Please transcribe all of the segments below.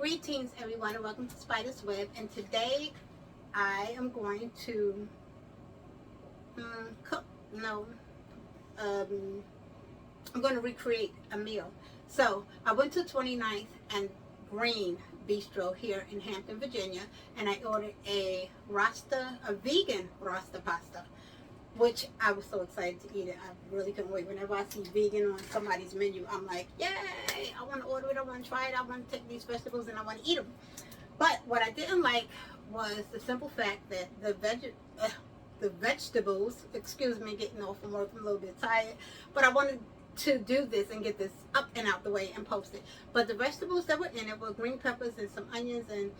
Greetings, everyone, and welcome to Spider's Web. And today I am going to cook. No, um, I'm going to recreate a meal. So I went to 29th and Green Bistro here in Hampton, Virginia, and I ordered a vegan Rasta pasta, which I was so excited to eat it. I really couldn't wait. Whenever I see vegan on somebody's menu, I'm like, yay! I want to order it. I want to try it. I want to take these vegetables and I want to eat them. But what I didn't like was the simple fact that the vegetables, excuse me, getting off from work, I'm a little bit tired, but I wanted to do this and get this up and out the way and post it. But the vegetables that were in it were green peppers and some onions, and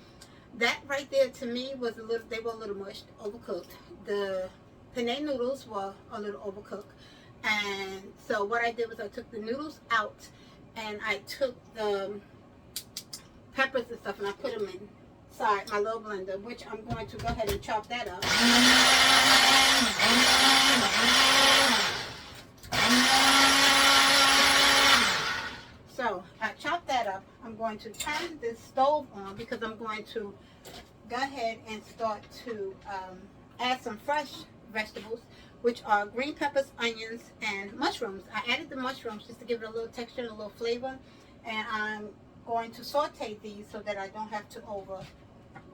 that right there to me was they were a little mushed, overcooked. The penne noodles were a little overcooked. And so what I did was I took the noodles out and I took the peppers and stuff and I put them inside my little blender, which I'm going to go ahead and chop that up. So I chopped that up. I'm going to turn this stove on because I'm going to go ahead and start to add some fresh vegetables, which are green peppers, onions, and mushrooms. I added the mushrooms just to give it a little texture and a little flavor, and I'm going to saute these so that I don't have to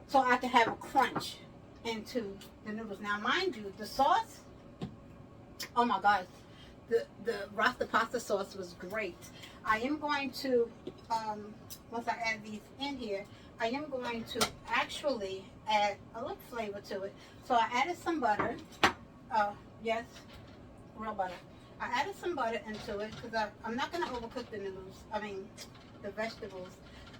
so I can have a crunch into the noodles. Now, mind you, the sauce, oh my gosh, the Rasta pasta sauce was great. I am going to, once I add these in here, I am going to actually add a little flavor to it. So I added some butter. Yes, real butter. I added some butter into it because I'm not going to overcook the noodles. The vegetables.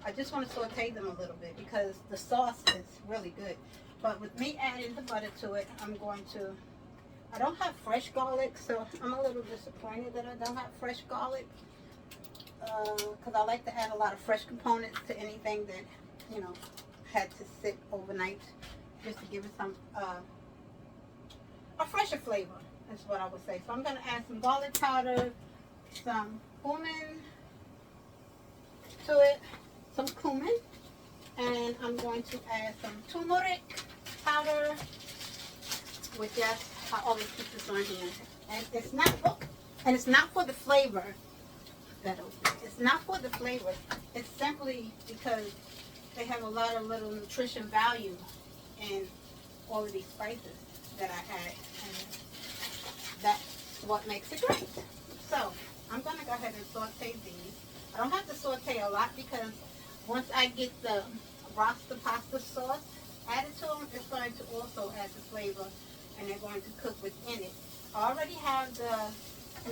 I just want to saute them a little bit because the sauce is really good. But with me adding the butter to it, I don't have fresh garlic, so I'm a little disappointed that I don't have fresh garlic. Because I like to add a lot of fresh components to anything that, had to sit overnight just to give it some, a fresher flavor, is what I would say. So I'm going to add some garlic powder, some cumin to it, and I'm going to add some turmeric powder, which I always keep this on hand. And it's not for the flavor. It's not for the flavor. It's simply because they have a lot of little nutrition value in all of these spices that I add, and that's what makes it great. So I'm going to go ahead and saute these. I don't have to saute a lot because once I get the Rasta pasta sauce added to them, it's going to also add the flavor, and they're going to cook within it. I already have the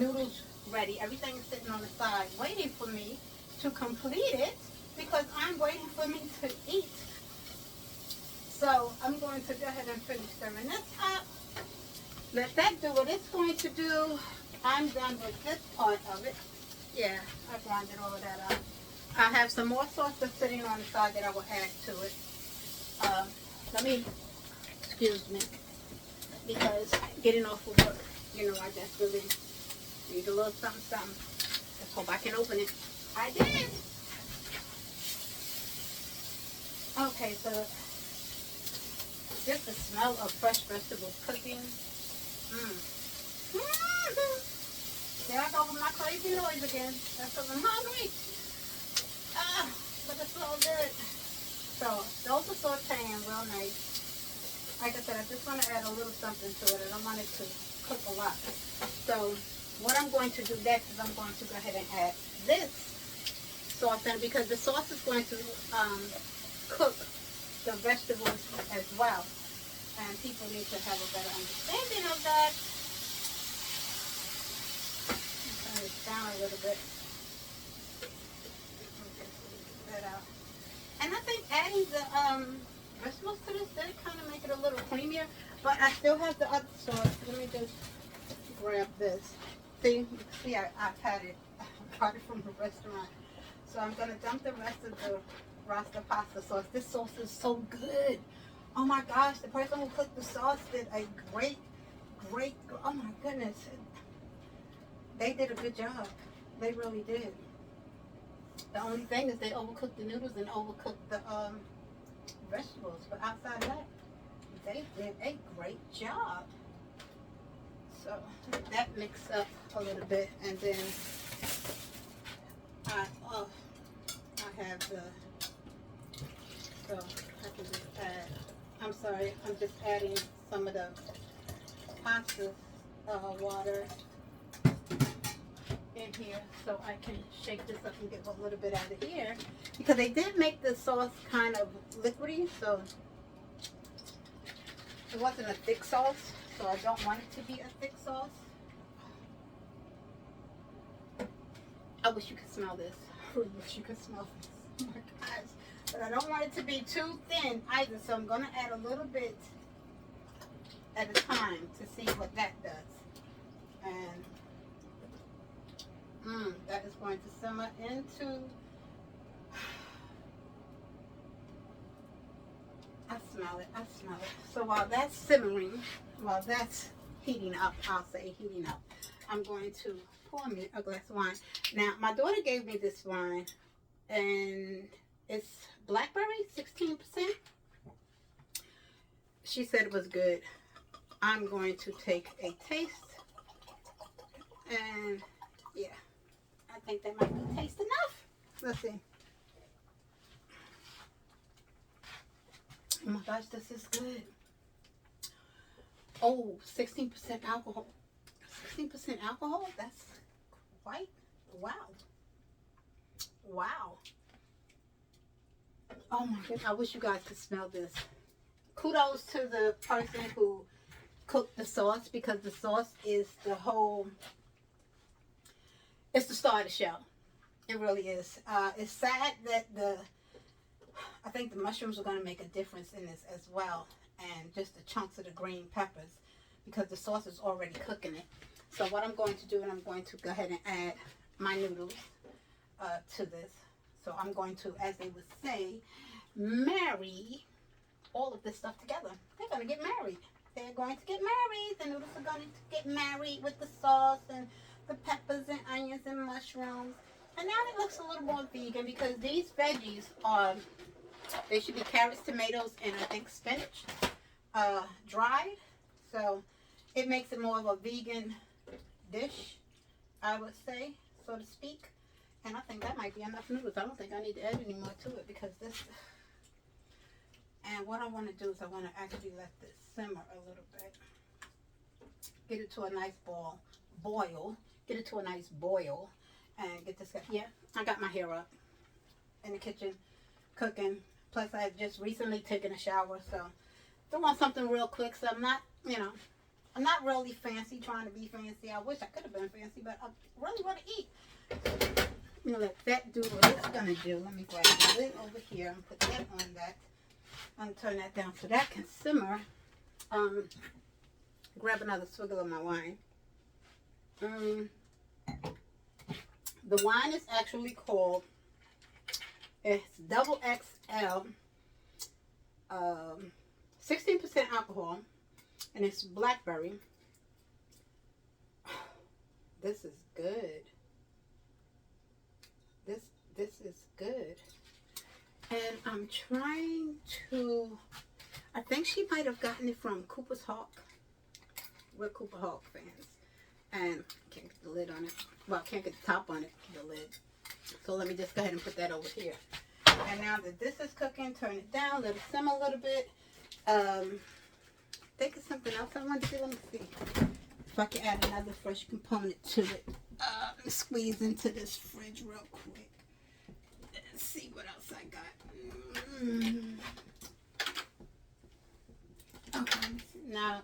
noodles ready. Everything is sitting on the side waiting for me to complete it because I'm waiting for me to eat. So I'm going to go ahead and finish stirring this up. Let that do what it's going to do. I'm done with this part of it. Yeah, I grinded all of that out. I have some more sauce that's sitting on the side that I will add to it. Excuse me, because getting off of work, I just really need a little something, something. Let's hope I can open it. I did. Okay, so just the smell of fresh vegetables cooking. There I go with my crazy noise again. That's because I'm hungry. But it's so good. So those are sauteing real nice. Like I said, I just want to add a little something to it. I don't want it to cook a lot. So what I'm going to do next is I'm going to go ahead and add this sauce in because the sauce is going to cook the vegetables as well. And people need to have a better understanding of that. Turn this down a little bit. That out. And I think adding the vegetables to this did kind of make it a little creamier, but I still have the other sauce. Let me just grab this. See, I've had it. I got it from the restaurant. So I'm going to dump the rest of the Rasta pasta sauce. This sauce is so good. Oh my gosh, the person who cooked the sauce did a great, oh my goodness. They did a good job. They really did. The only thing is they overcook the noodles and overcook the vegetables. But outside of that, they did a great job. So that mixed up a little bit, and then I have the, so I can just add, I'm sorry, I'm just adding some of the pasta water in here so I can shake this up and get a little bit out of here, because they did make the sauce kind of liquidy, so it wasn't a thick sauce, so I don't want it to be a thick sauce. I wish you could smell this. I wish you could smell this. Oh my gosh. But I don't want it to be too thin either, so I'm going to add a little bit at a time to see what that does. And that is going to simmer into, I smell it. So while that's simmering, while that's heating up, I'll say heating up, I'm going to pour me a glass of wine. Now, my daughter gave me this wine, and it's blackberry, 16%. She said it was good. I'm going to take a taste, and yeah, I think that might be taste enough. Let's see. Oh my gosh, this is good. Oh, 16% alcohol. 16% alcohol? That's quite, wow. Wow. Oh my goodness, I wish you guys could smell this. Kudos to the person who cooked the sauce, because the sauce is the whole, it's the star of the show. It really is. It's sad that I think the mushrooms are going to make a difference in this as well, and just the chunks of the green peppers, because the sauce is already cooking it. So what I'm going to do, and I'm going to go ahead and add my noodles to this. So I'm going to, as they would say, marry all of this stuff together. They're going to get married. They're going to get married. The noodles are going to get married with the sauce and the peppers and onions and mushrooms. And now it looks a little more vegan, because these veggies are, they should be carrots, tomatoes, and I think spinach dried. So it makes it more of a vegan dish, I would say, so to speak. And I think that might be enough noodles. I don't think I need to add any more to it, because this. And what I want to do is I want to actually let this simmer a little bit. Get it to a nice boil. Get it to a nice boil. And get this, yeah, I got my hair up in the kitchen cooking. Plus I had just recently taken a shower, so I want something real quick. So I'm not, I'm not really fancy, trying to be fancy. I wish I could have been fancy, but I really want to eat. I'm going to let that do what it's going to do. Let me grab the lid over here and put that on that. I'm going to turn that down so that can simmer. Grab another swiggle of my wine. The wine is actually called, it's double XL, 16% alcohol, and it's blackberry. This is good. This is good. And I'm trying to, I think she might have gotten it from Cooper's Hawk. We're Cooper Hawk fans. And can't get the lid on it. Well, I can't get the top on it, the lid. So let me just go ahead and put that over here. And now that this is cooking, turn it down, let it simmer a little bit. Think of something else I want to do. Let me see if I can add another fresh component to it. Squeeze into this fridge real quick. Let's see what else I got. Okay, now,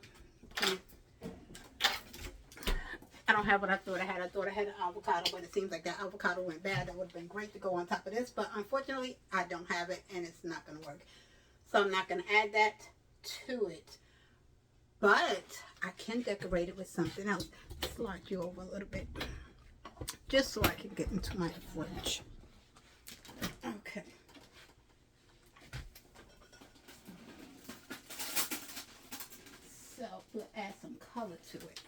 I don't have what I thought I had. I thought I had an avocado, but it seems like that avocado went bad. That would have been great to go on top of this, but unfortunately, I don't have it, and it's not going to work. So I'm not going to add that to it. But I can decorate it with something else. Slide you over a little bit, just so I can get into my fridge. Okay. So we'll add some color to it.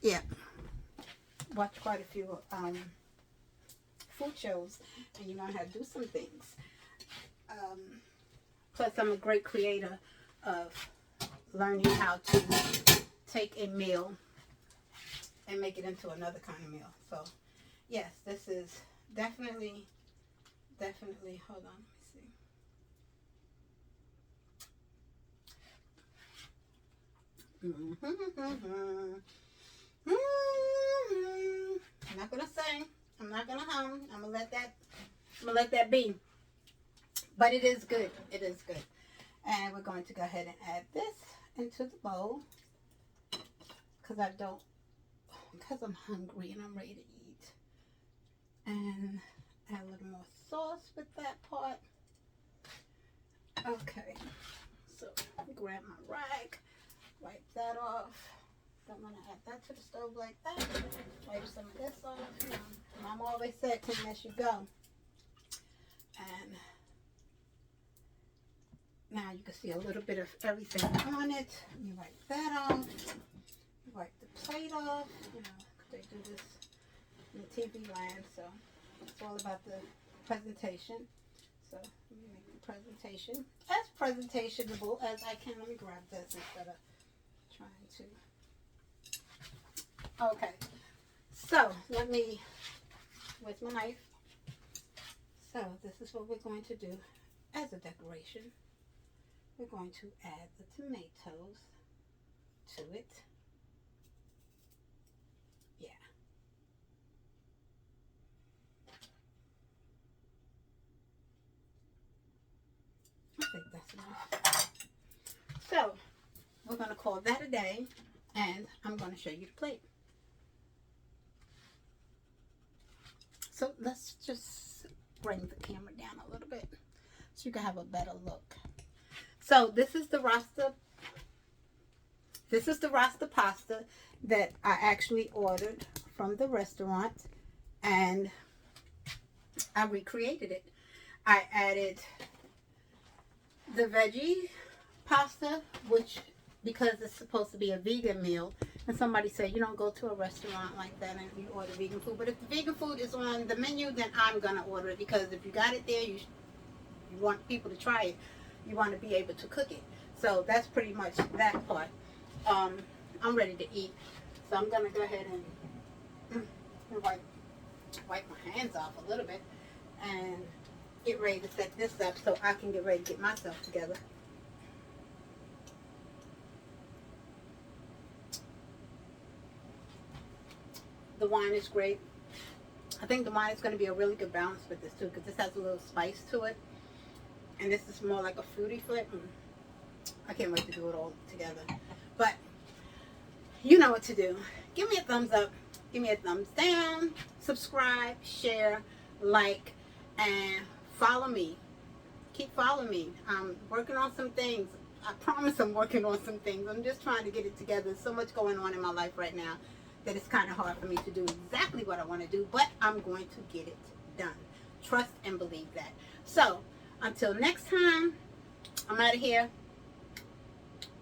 Yeah. Watch quite a few food shows and you learn how to do some things. Plus, I'm a great creator of learning how to take a meal and make it into another kind of meal. So, yes, this is definitely, hold on, let me see. I'm not gonna sing. I'm not gonna hum. I'm gonna let that be. But it is good. It is good. And we're going to go ahead and add this into the bowl because I'm hungry and I'm ready to eat. And add a little more sauce with that part. Okay. So grab my rag, wipe that off. Don't want to add that to the stove like that. Wipe some of this off. You know, Mom always said clean as you go. And now you can see a little bit of everything on it. You wipe that off. You wipe the plate off. You know, they do this in the TV land, so it's all about the presentation. So let me make the presentation as presentationable as I can. Let me grab this instead of trying to. Okay, so where's my knife? So this is what we're going to do as a decoration. We're going to add the tomatoes to it. Yeah. I think that's enough. So we're going to call that a day, and I'm going to show you the plate. So let's just bring the camera down a little bit so you can have a better look. So this is the Rasta. This is the Rasta pasta that I actually ordered from the restaurant, and I recreated it. I added the veggie pasta, which because it's supposed to be a vegan meal, and somebody said you don't go to a restaurant like that and you order vegan food. But if the vegan food is on the menu, then I'm gonna order it, because if you got it there, you want people to try it. You want to be able to cook it. So that's pretty much that part. I'm ready to eat, so I'm gonna go ahead and wipe my hands off a little bit and get ready to set this up so I can get ready to get myself together. The wine is great. I think the wine is going to be a really good balance with this too, because this has a little spice to it, and this is more like a fruity flavor. I can't wait to do it all together. But you know what to do. Give me a thumbs up, give me a thumbs down, subscribe, share, like, and follow me. Keep following me. I'm working on some things. I promise I'm working on some things. I'm just trying to get it together. There's so much going on in my life right now that it's kind of hard for me to do exactly what I want to do, but I'm going to get it done. Trust and believe that. So until next time, I'm out of here.